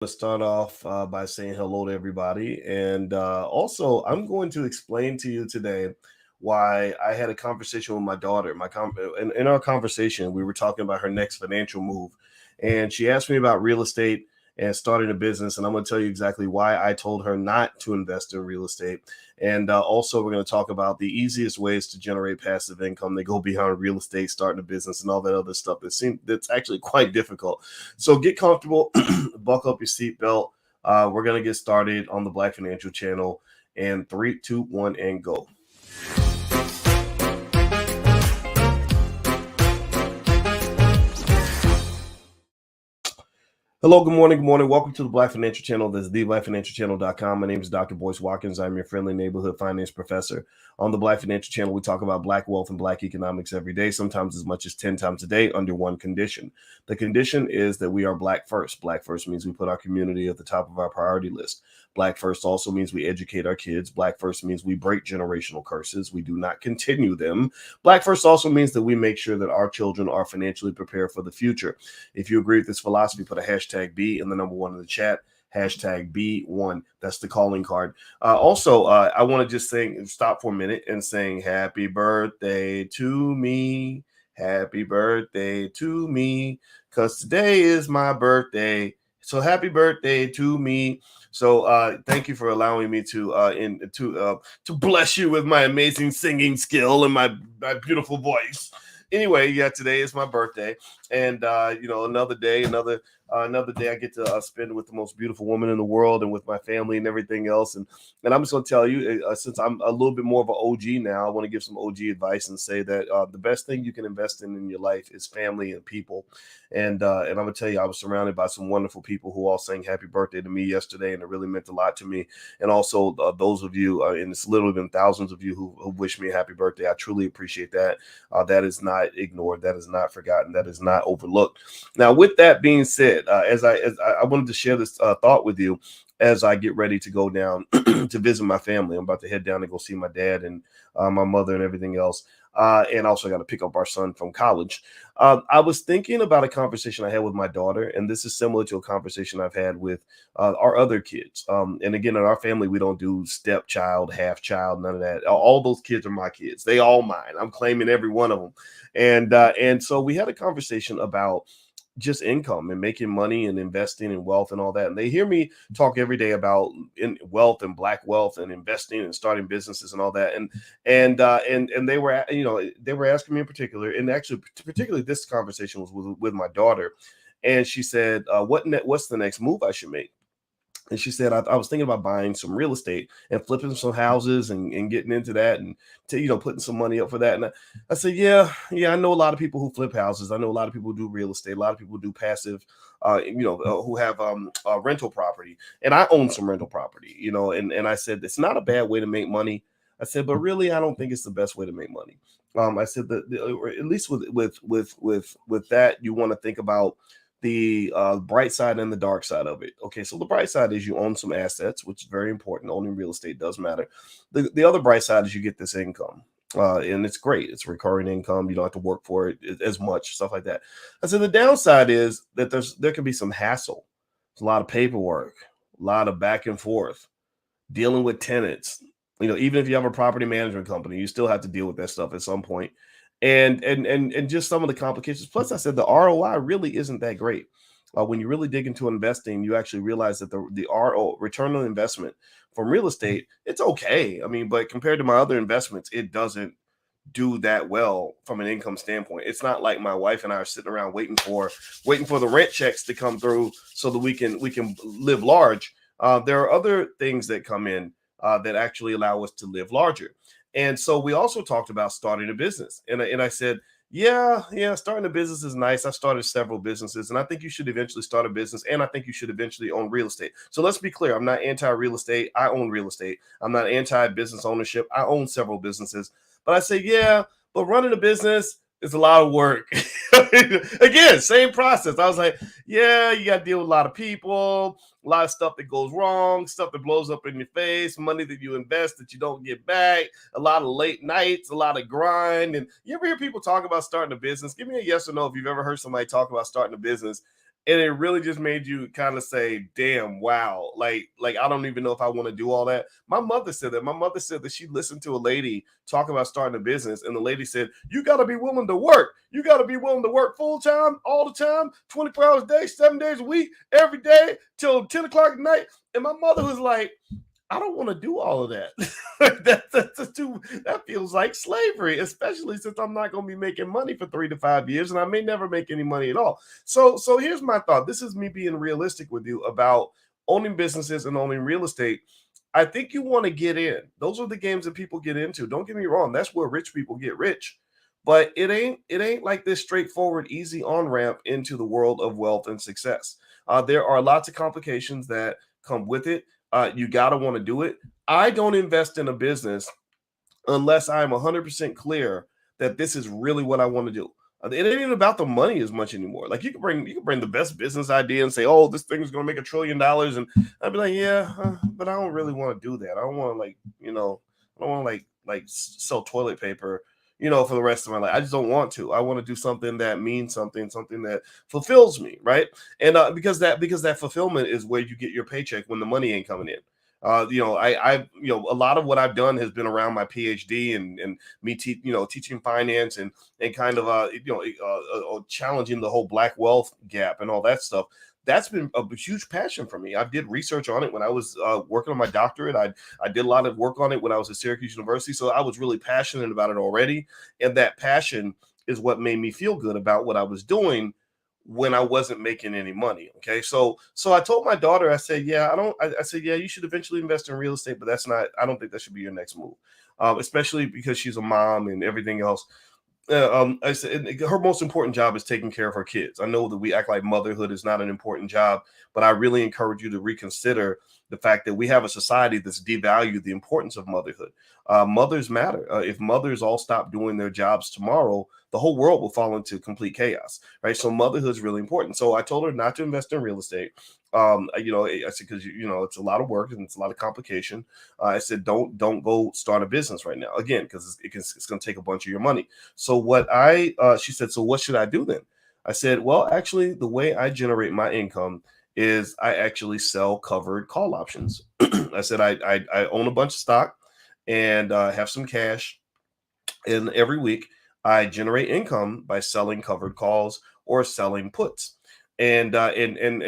To start off by saying hello to everybody. And also, I'm going to explain to you today why I had a conversation with my daughter. In our conversation, we were talking about her next financial move. And she asked me about real estate and starting a business. And I'm going to tell you exactly why I told her not to invest in real estate. And also, we're going to talk about the easiest ways to generate passive income that go beyond real estate, starting a business, and all that other stuff that's actually quite difficult. So get comfortable, buckle up your seatbelt. We're gonna get started on the Black Financial Channel. And three, two, one, and go. Hello, good morning, good morning. Welcome to the Black Financial Channel. This is theblackfinancialchannel.com. My name is Dr. Boyce Watkins. I'm your friendly neighborhood finance professor. On the Black Financial Channel, we talk about Black wealth and Black economics every day, sometimes as much as 10 times a day, under one condition. The condition is that we are Black first. Black first means we put our community at the top of our priority list. Black first also means we educate our kids. Black first means we break generational curses. We do not continue them. Black first also means that we make sure that our children are financially prepared for the future. If you agree with this philosophy, put a hashtag B and the number one in the chat. Hashtag B1. That's the calling card. I want to just stop for a minute and sing happy birthday to me. Happy birthday to me. Because today is my birthday. So happy birthday to me. So thank you for allowing me to bless you with my amazing singing skill and my beautiful voice. Anyway, yeah, today is my birthday, and another day, another day I get to spend with the most beautiful woman in the world and with my family and everything else. And I'm just going to tell you, since I'm a little bit more of an OG now, I want to give some OG advice and say that the best thing you can invest in your life is family and people. And I'm going to tell you, I was surrounded by some wonderful people who all sang happy birthday to me yesterday, and it really meant a lot to me. And also those of you, and it's literally been thousands of you who wished me a happy birthday. I truly appreciate that. That is not ignored. That is not forgotten. That is not overlooked. Now, with that being said, as I wanted to share this thought with you as I get ready to go down to visit my family. I'm about to head down and go see my dad and my mother and everything else. And also got to pick up our son from college. I was thinking about a conversation I had with my daughter, and this is similar to a conversation I've had with our other kids. And again, in our family, we don't do stepchild, half child, none of that. All those kids are my kids. They all mine. I'm claiming every one of them. And so we had a conversation about just income and making money and investing in wealth and all that. And they hear me talk every day about wealth and Black wealth and investing and starting businesses and all that. And they were, they were asking me in particular, and actually particularly this conversation was with my daughter. And she said, what's the next move I should make? And she said, I was thinking about buying some real estate and flipping some houses and getting into that and putting some money up for that. And I said, yeah, I know a lot of people who flip houses. I know a lot of people who do real estate. A lot of people who do passive, who have rental property. And I own some rental property, and I said, it's not a bad way to make money. I said, but really, I don't think it's the best way to make money. I said or at least with that, you want to think about the bright side and the dark side of it. Okay, so the bright side is you own some assets, which is very important. Owning real estate does matter. The other bright side is you get this income. And it's great. It's recurring income. You don't have to work for it as much, stuff like that. And so the downside is that there can be some hassle. There's a lot of paperwork, a lot of back and forth, dealing with tenants. Even if you have a property management company, you still have to deal with that stuff at some point. And just some of the complications. Plus, I said the ROI really isn't that great. When you really dig into investing, you actually realize that the RO, return on investment from real estate, it's okay. I mean, but compared to my other investments, it doesn't do that well from an income standpoint. It's not like my wife and I are sitting around waiting for the rent checks to come through so that we can live large. There are other things that come in that actually allow us to live larger. And so we also talked about starting a business. And I said, yeah, starting a business is nice. I started several businesses, and I think you should eventually start a business, and I think you should eventually own real estate. So let's be clear. I'm not anti-real estate. I own real estate. I'm not anti-business ownership. I own several businesses. But I say, yeah, but running a business is a lot of work. Again, same process. I was like, yeah, you got to deal with a lot of people, a lot of stuff that goes wrong, stuff that blows up in your face, money that you invest that you don't get back, a lot of late nights, a lot of grind. And you ever hear people talk about starting a business? Give me a yes or no if you've ever heard somebody talk about starting a business And it really just made you kind of say, damn, wow, like I don't even know if I want to do all that. My mother said that. My mother said that she listened to a lady talk about starting a business, and the lady said, you got to be willing to work. You got to be willing to work full time, all the time, 24 hours a day, 7 days a week, every day till 10 o'clock at night. And my mother was like, I don't want to do all of that. That feels like slavery, especially since I'm not going to be making money for 3 to 5 years, and I may never make any money at all. So here's my thought. This is me being realistic with you about owning businesses and owning real estate. I think you want to get in. Those are the games that people get into. Don't get me wrong. That's where rich people get rich. But it ain't like this straightforward, easy on ramp into the world of wealth and success. There are lots of complications that come with it. You got to want to do it. I don't invest in a business unless I'm 100% clear that this is really what I want to do. It ain't even about the money as much anymore. Like you can bring the best business idea and say, "Oh, this thing is going to make $1 trillion," and I'd be like, "Yeah, but I don't really want to do that. I don't want to I don't want to sell toilet paper, for the rest of my life. I just don't want to. I want to do something that means something, something that fulfills me, right? And because that fulfillment is where you get your paycheck when the money ain't coming in. A lot of what I've done has been around my PhD and me, teaching finance and kind of challenging the whole black wealth gap and all that stuff. That's been a huge passion for me. I did research on it when I was working on my doctorate. I did a lot of work on it when I was at Syracuse University, so I was really passionate about it already, and that passion is what made me feel good about what I was doing when I wasn't making any money. Okay. So I told my daughter, I said, yeah, I said, yeah, you should eventually invest in real estate, but I don't think that should be your next move. Especially because she's a mom and everything else. I said her most important job is taking care of her kids. I know that we act like motherhood is not an important job, but I really encourage you to reconsider the fact that we have a society that's devalued the importance of motherhood. Mothers matter. If mothers all stop doing their jobs tomorrow, the whole world will fall into complete chaos, right? So motherhood is really important. So I told her not to invest in real estate. I said because it's a lot of work and it's a lot of complication. I said don't go start a business right now again because it's going to take a bunch of your money. So she said, so what should I do then? I said, well, actually, the way I generate my income is I actually sell covered call options. I said, I own a bunch of stock and have some cash. And every week I generate income by selling covered calls or selling puts. And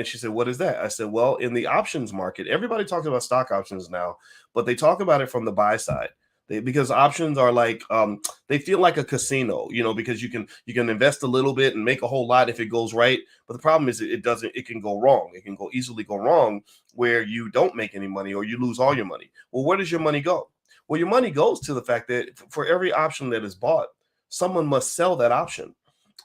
she said, what is that? I said, well, in the options market, everybody talks about stock options now, but they talk about it from the buy side. Because options are like they feel like a casino, because you can invest a little bit and make a whole lot if it goes right. But the problem is it can go wrong. It can easily go wrong where you don't make any money or you lose all your money. Well, where does your money go? Well, your money goes to the fact that for every option that is bought, someone must sell that option.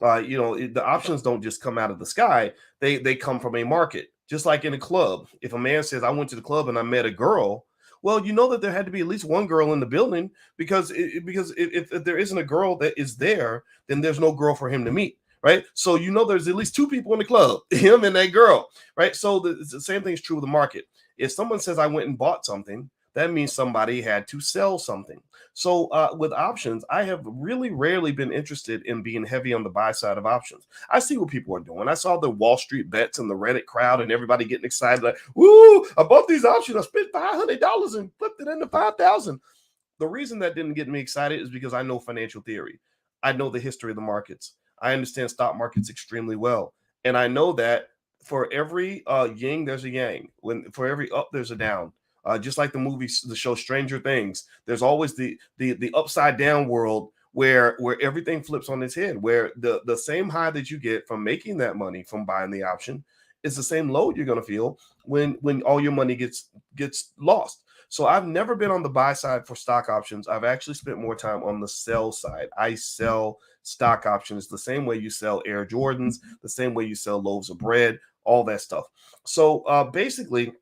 The options don't just come out of the sky. They come from a market. Just like in a club, if a man says, I went to the club and I met a girl, well, you know that there had to be at least one girl in the building because if there isn't a girl that is there, then there's no girl for him to meet, right? So there's at least two people in the club, him and that girl, right? So the same thing is true with the market. If someone says I went and bought something, that means somebody had to sell something. So with options, I have really rarely been interested in being heavy on the buy side of options. I see what people are doing. I saw the Wall Street bets and the Reddit crowd and everybody getting excited like, "Woo! I bought these options. I spent $500 and flipped it into 5,000." The reason that didn't get me excited is because I know financial theory. I know the history of the markets. I understand stock markets extremely well, and I know that for every yin, there's a yang. For every up, there's a down. Just like the show Stranger Things, there's always the upside down world where everything flips on its head, where the same high that you get from making that money from buying the option is the same load you're going to feel when all your money gets lost. So I've never been on the buy side for stock options. I've actually spent more time on the sell side. I sell stock options the same way you sell Air Jordans, the same way you sell loaves of bread, all that stuff. So basically,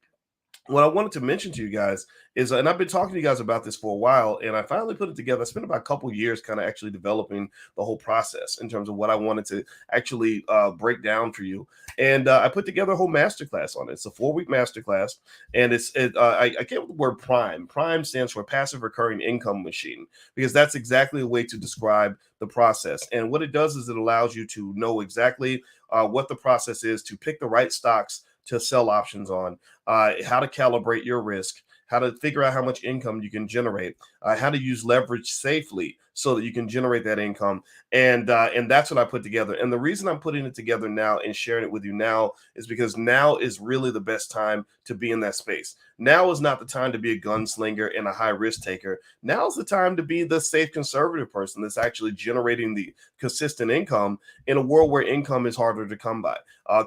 what I wanted to mention to you guys is, and I've been talking to you guys about this for a while, and I finally put it together. I spent about a couple years kind of actually developing the whole process in terms of what I wanted to actually break down for you. And I put together a whole masterclass on it. It's a 4-week masterclass, and I came up with the word prime. Prime stands for passive recurring income machine, because that's exactly a way to describe the process. And what it does is it allows you to know exactly what the process is to pick the right stocks to sell options on, how to calibrate your risk, how to figure out how much income you can generate, how to use leverage safely so that you can generate that income, and that's what I put together. And the reason I'm putting it together now and sharing it with you now is because now is really the best time to be in that space. Now is not the time to be a gunslinger and a high risk taker. Now is the time to be the safe conservative person that's actually generating the consistent income in a world where income is harder to come by.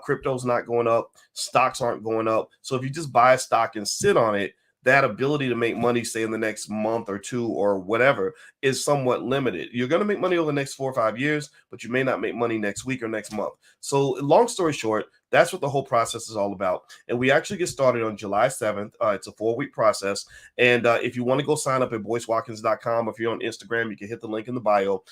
Crypto's not going up, stocks aren't going up. So if you just buy a stock and sit on it, that ability to make money, say in the next month or two or whatever, is somewhat limited. You're going to make money over the next 4 or 5 years, but you may not make money next week or next month. So, long story short, that's what the whole process is all about. And we actually get started on July 7th. It's a 4-week process. And if you want to go sign up at boycewatkins.com, or if you're on Instagram, you can hit the link in the bio.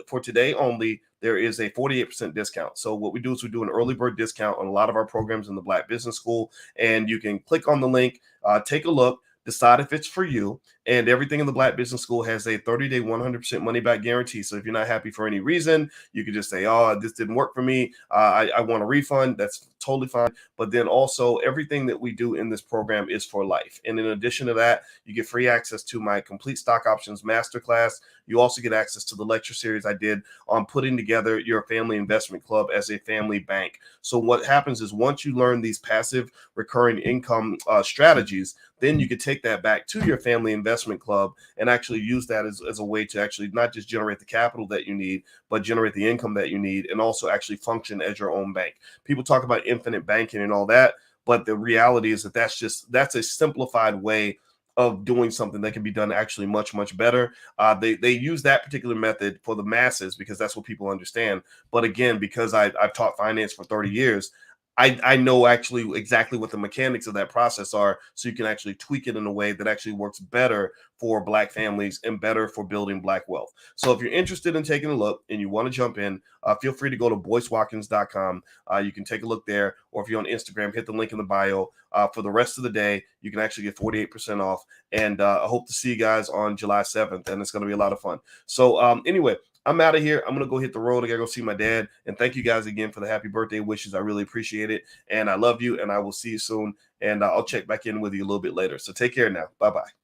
For today only, there is a 48% discount. So what we do is we do an early bird discount on a lot of our programs in the Black Business School. And you can click on the link, take a look, decide if it's for you. And everything in the Black Business School has a 30-day, 100% money back guarantee. So if you're not happy for any reason, you can just say, oh, this didn't work for me. I want a refund. That's totally fine. But then also everything that we do in this program is for life. And in addition to that, you get free access to my complete stock options masterclass. You also get access to the lecture series I did on putting together your family investment club as a family bank. So what happens is once you learn these passive recurring income strategies, then you can take that back to your family investment club and actually use that as a way to actually not just generate the capital that you need, but generate the income that you need, and also actually function as your own bank. People talk about infinite banking and all that, but the reality is that that's a simplified way of doing something that can be done actually much, much better. They use that particular method for the masses because that's what people understand. But again, because I've taught finance for 30 years, I know actually exactly what the mechanics of that process are, so you can actually tweak it in a way that actually works better for Black families and better for building Black wealth. So if you're interested in taking a look and you want to jump in, feel free to go to boycewatkins.com. You can take a look there, or if you're on Instagram, hit the link in the bio. For the rest of the day, you can actually get 48% off. And I hope to see you guys on July 7th, and it's going to be a lot of fun. So anyway, I'm out of here. I'm going to go hit the road. I got to go see my dad. And thank you guys again for the happy birthday wishes. I really appreciate it. And I love you, and I will see you soon. And I'll check back in with you a little bit later. So take care now. Bye-bye.